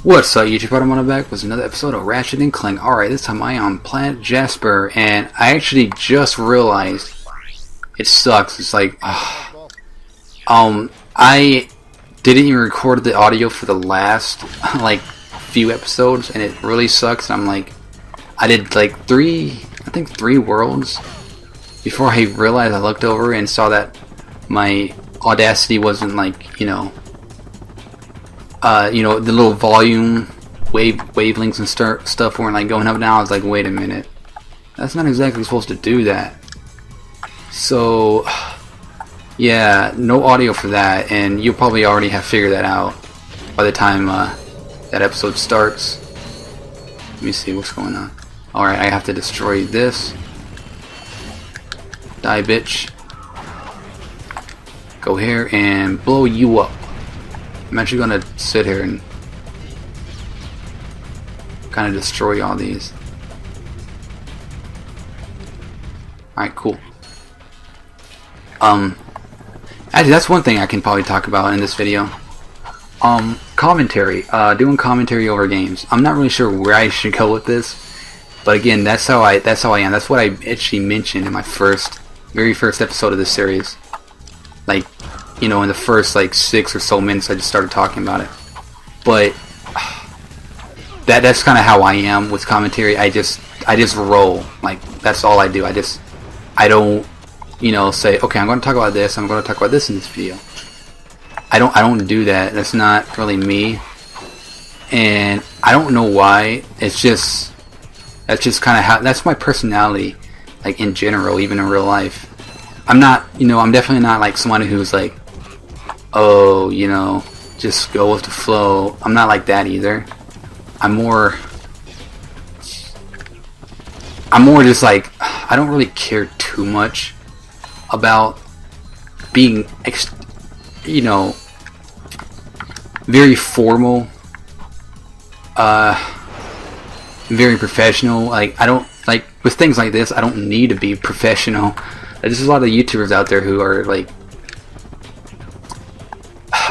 What's up, YouTube? I'm back with another episode of Ratchet Clank. Alright, this time I am on Planet Jasper, and I actually just realized it sucks. It's like, I didn't even record the audio for the last, like, few episodes, and it really sucks. I'm like, I did like three worlds before I realized. I looked over and saw that my Audacity wasn't like, the little volume wavelengths and stuff weren't like going up and down. I was like, wait a minute, that's not exactly supposed to do that. So yeah, no audio for that, and you'll probably already have figured that out by the time that episode starts. Let me see what's going on. Alright, I have to destroy this. Die, bitch. Go here and blow you up. I'm actually gonna sit here and kind of destroy all these. Alright, cool. Actually, that's one thing I can probably talk about in this video. Commentary. Doing commentary over games. I'm not really sure where I should go with this, but again, that's how I am. That's what I actually mentioned in my very first episode of this series. Like, in the first like 6 or so minutes, I just started talking about it. But that's kind of how I am with commentary. I just roll. Like, that's all I do. I don't say, okay, I'm going to talk about this. I'm going to talk about this in this video. I don't do that. That's not really me, and I don't know why. That's just kind of how. That's my personality, like in general, even in real life. I'm not, I'm definitely not like someone who's like, oh, just go with the flow. I'm not like that either. I'm more just like, I don't really care too much about being very formal, very professional. Like, I don't, like, with things like this, I don't need to be professional. There's a lot of YouTubers out there who are like,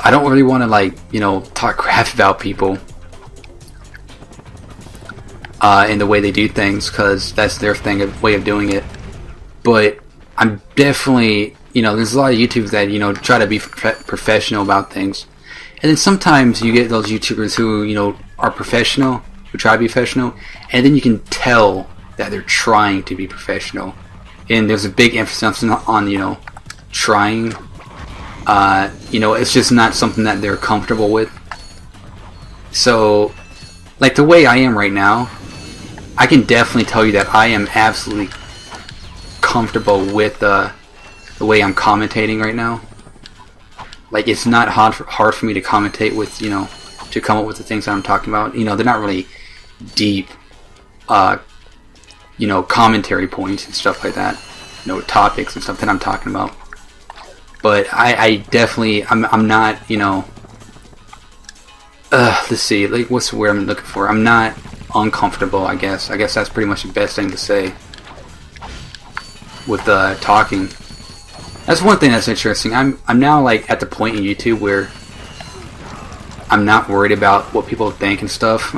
I don't really want to, like, talk crap about people in the way they do things, because that's their way of doing it. But I'm definitely, there's a lot of YouTubers that, try to be professional about things. And then sometimes you get those YouTubers who, are professional, who try to be professional, and then you can tell that they're trying to be professional. And there's a big emphasis on, trying. It's just not something that they're comfortable with. So, like the way I am right now, I can definitely tell you that I am absolutely comfortable with the way I'm commentating right now. Like, it's not hard for me to commentate with, to come up with the things that I'm talking about. They're not really deep, commentary points and stuff like that. Topics and stuff that I'm talking about. But I definitely, I'm not, let's see, like, what's the word I'm looking for? I'm not uncomfortable, I guess. I guess that's pretty much the best thing to say with talking. That's one thing that's interesting. I'm now, like, at the point in YouTube where I'm not worried about what people think and stuff.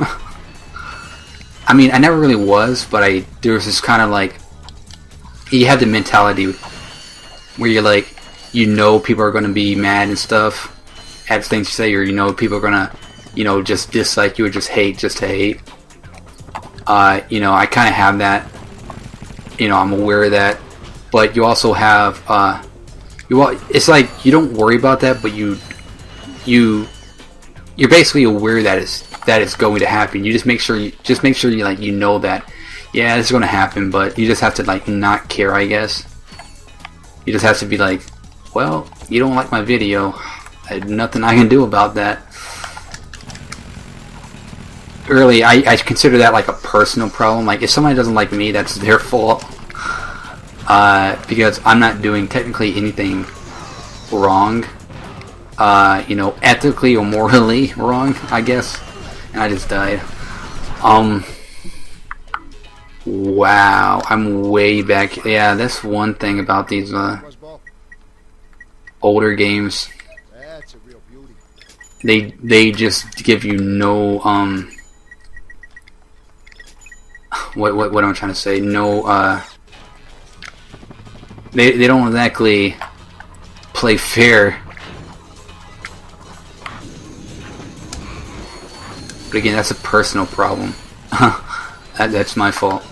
I mean, I never really was, but there was this kind of, like, you have the mentality where you're like, people are going to be mad and stuff at things you say, or people are going to, just dislike you or just hate just to hate. I kind of have that. I'm aware of that, but you also have, it's like you don't worry about that, but you're basically aware that it's going to happen. You just make sure you like, that, yeah, this is going to happen, but you just have to, like, not care, I guess. You just have to be like, well, you don't like my video, there's nothing I can do about that. Really, I consider that like a personal problem. Like, if somebody doesn't like me, that's their fault. Because I'm not doing technically anything wrong. Ethically or morally wrong, I guess. And I just died. Wow, I'm way back. Yeah, that's one thing about these older games. they just give you no what am I trying to say? No they don't exactly play fair. But again, that's a personal problem. That's my fault.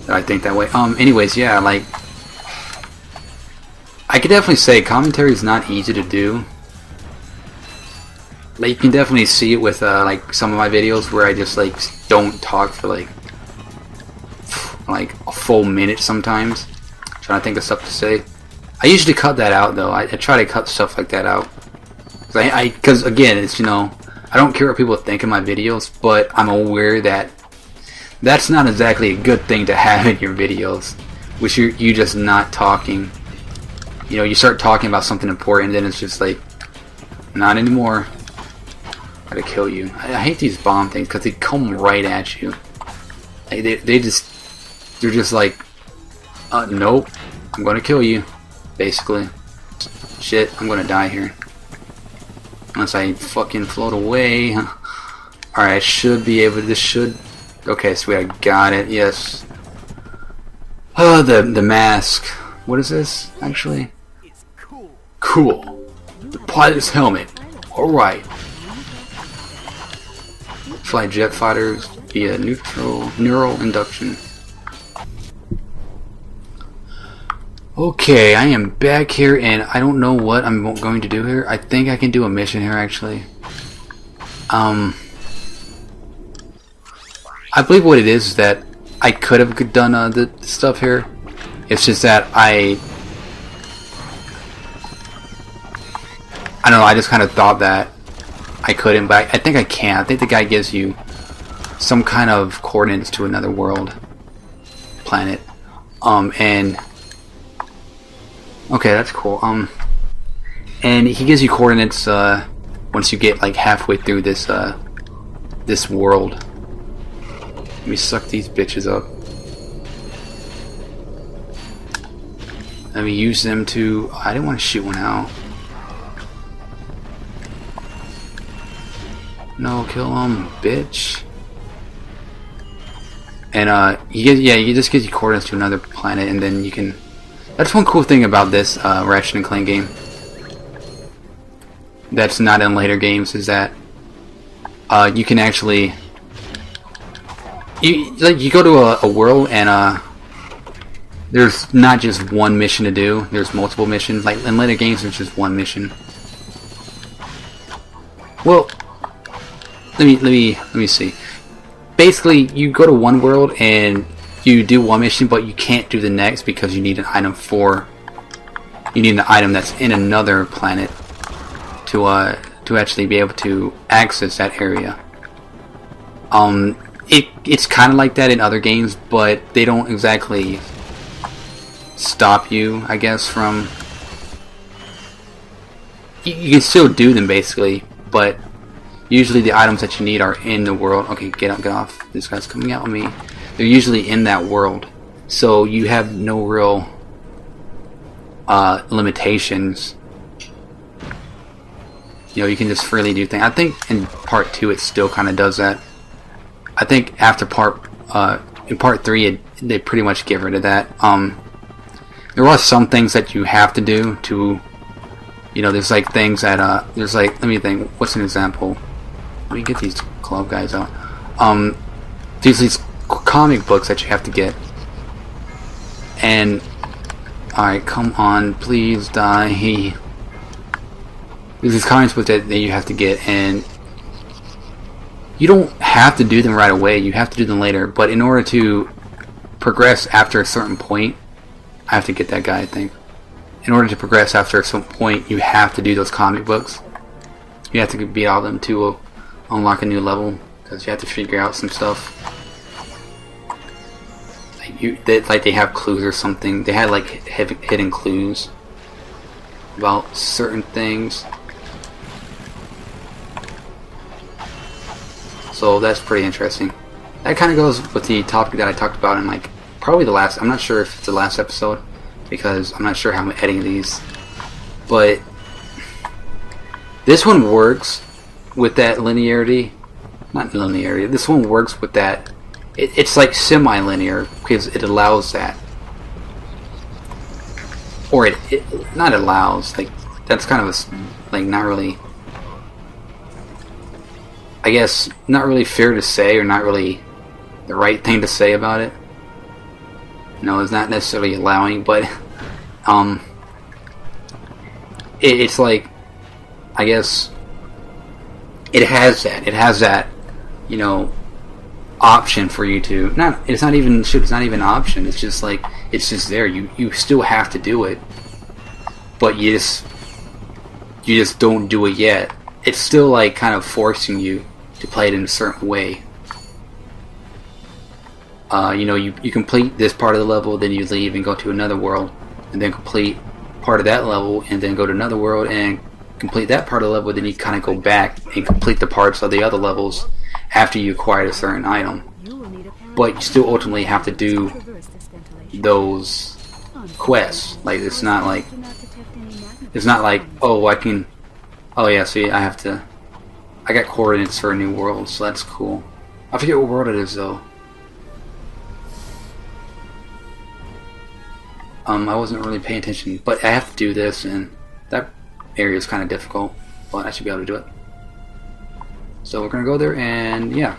That I think that way. Anyways, yeah, like I could definitely say commentary is not easy to do. Like you can definitely see it with like some of my videos where I just like don't talk for like a full minute sometimes, trying to think of stuff to say. I usually cut that out though. I try to cut stuff like that out. Because again, it's, you know, I don't care what people think in my videos, but I'm aware that that's not exactly a good thing to have in your videos, which you just not talking. You know, you start talking about something important, and then it's just like, not anymore. Gotta kill you. I hate these bomb things because they come right at you. Like, they're just like, nope, I'm gonna kill you, basically. Shit, I'm gonna die here. Unless I fucking float away. Alright, I should be able to, this should, okay, sweet, I got it, yes. Oh, the mask. What is this, actually? Cool. The pilot's helmet. Alright. Fly jet fighters via neural induction. Okay, I am back here and I don't know what I'm going to do here. I think I can do a mission here actually. I believe what it is that I could have done the stuff here. It's just that I don't know, I just kind of thought that I couldn't, but I think I can. I think the guy gives you some kind of coordinates to another world, planet, and okay, that's cool. And he gives you coordinates once you get like halfway through this this world. Let me suck these bitches up. Let me use them to. I didn't want to shoot one out. No, kill him, bitch. And he just gives you coordinates to another planet, and then you can. That's one cool thing about this Ratchet Clank game. That's not in later games, is that you can actually you go to a world and there's not just one mission to do. There's multiple missions. Like in later games, there's just one mission. Well, let me see. Basically, you go to one world and you do one mission, but you can't do the next because you need an item you need an item that's in another planet to actually be able to access that area. It's kind of like that in other games, but they don't exactly stop you, I guess, from. You can still do them basically, but usually the items that you need are in the world. Okay, get off. This guy's coming out on me. They're usually in that world, so you have no real limitations. You know, you can just freely do things. I think in part 2 it still kind of does that. I think after in part 3 they pretty much get rid of that. There are some things that you have to do to, you know, there's like things that there's like, let me think, what's an example? Let me get these club guys out. There's these comic books that you have to get, and alright, come on, please die. There's these comic books that you have to get, and you don't have to do them right away. You have to do them later, but in order to progress after a certain point, I have to get that guy, I think. In order to progress after a certain point, you have to do those comic books. You have to beat all of them to unlock a new level, because you have to figure out some stuff. Like they have clues or something. They had like hidden clues about certain things. So that's pretty interesting. That kind of goes with the topic that I talked about in like probably the last. I'm not sure if it's the last episode because I'm not sure how I'm editing these. But This one works with that linearity. Not linearity. This one works with that. It's like semi-linear because it allows that. Or it not allows. Like that's kind of a like not really. I guess not really fair to say, or not really the right thing to say about it. No, it's not necessarily allowing, but it's like, I guess it has that. It has that, you know, option for you to not. It's not even an option. It's just like it's just there. You still have to do it, but you just don't do it yet. It's still like kind of forcing you to play it in a certain way. You know, you complete this part of the level, then you leave and go to another world, and then complete part of that level, and then go to another world and complete that part of the level, then you kind of go back and complete the parts of the other levels after you acquired a certain item. But you still ultimately have to do those quests. Like it's not like oh yeah, see I got coordinates for a new world, so that's cool. I forget what world it is though. I wasn't really paying attention, but I have to do this, and that area is kind of difficult, but I should be able to do it. So we're gonna go there, and yeah.